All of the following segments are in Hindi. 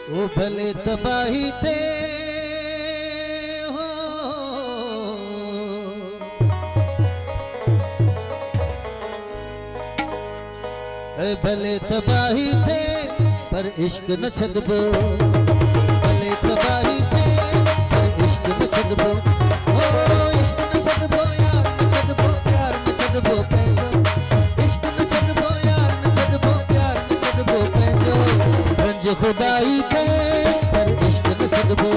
वो भले तबाही थे हो, भले तबाही थे पर इश्क न छदबो, भले तबाही थे पर इश्क न छदबो, ओ इश्क न छदबो यार न छदबो, प्यार न छदबो पैंजो, इश्क न छदबो यार न छदबो, प्यार न छदबो पैंजो, रंज खुदाई थे पर इश्क न छदबो,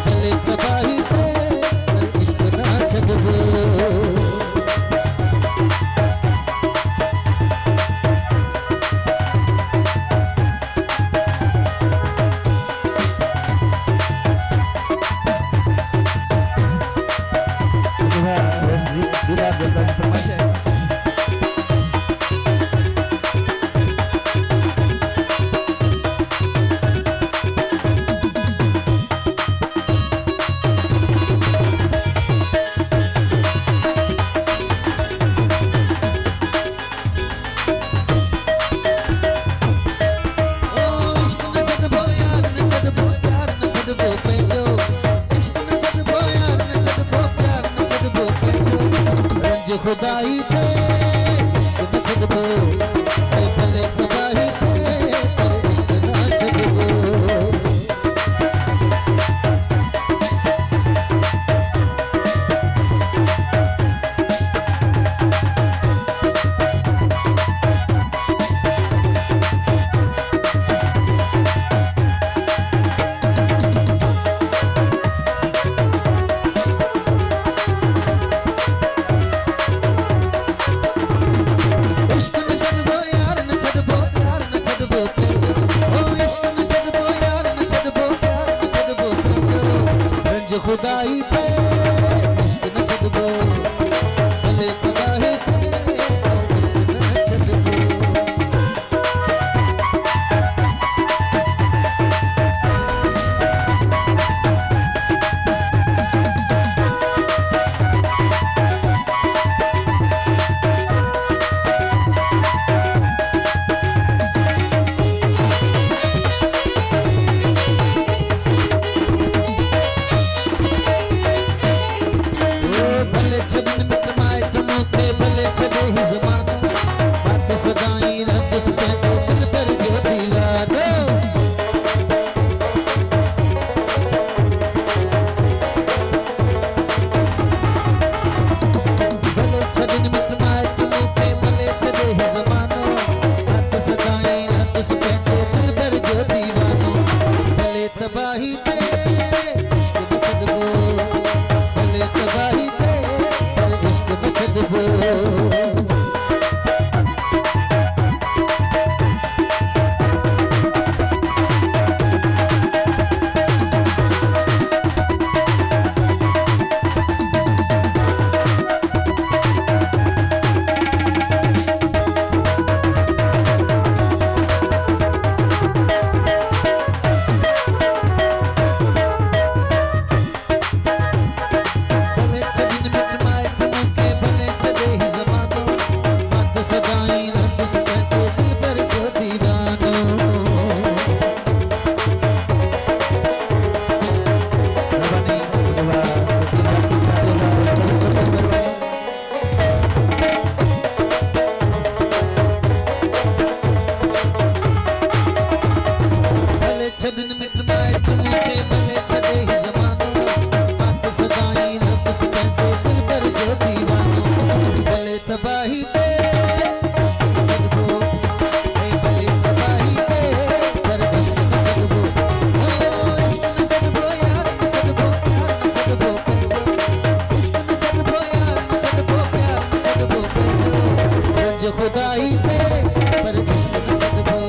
भले तबाही थे पर इश्क न छदबो। खुदाई थे इश्क न छदबो, भले तबाही थे पर इश्क न छदबो। खुदाई थे इश्क न छदबो, भले तबाही थे इश्क न छदबो। तबाही थे इश्क न छदबो, भले तबाही थे पर इश्क न छदबो। तबाही थे छदबो, भले तबाही थे पर इश्क न छदबो, ओ इश्क न छदबो यार न छदबो, प्यार न छदबो पैंजो, इश्क न छदबो यार न छदबो, प्यार न छदबो पैंजो, रंज खुदाई थे पर इश्क न छदबो,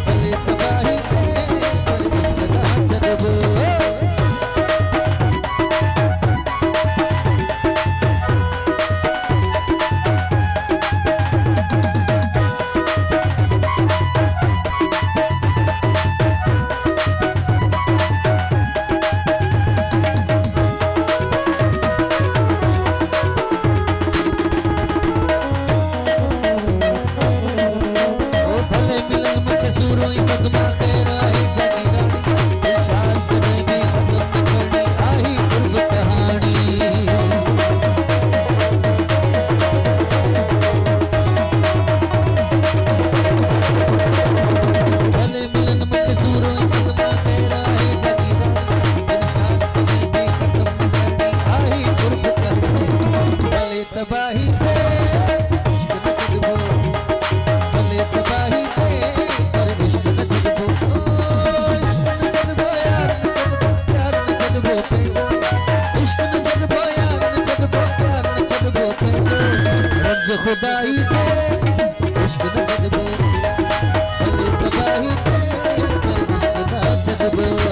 भले तबाही थे पर इश्क न छदबो। सदमा खैरा है तबाही थे पर इश्क ना छॾबो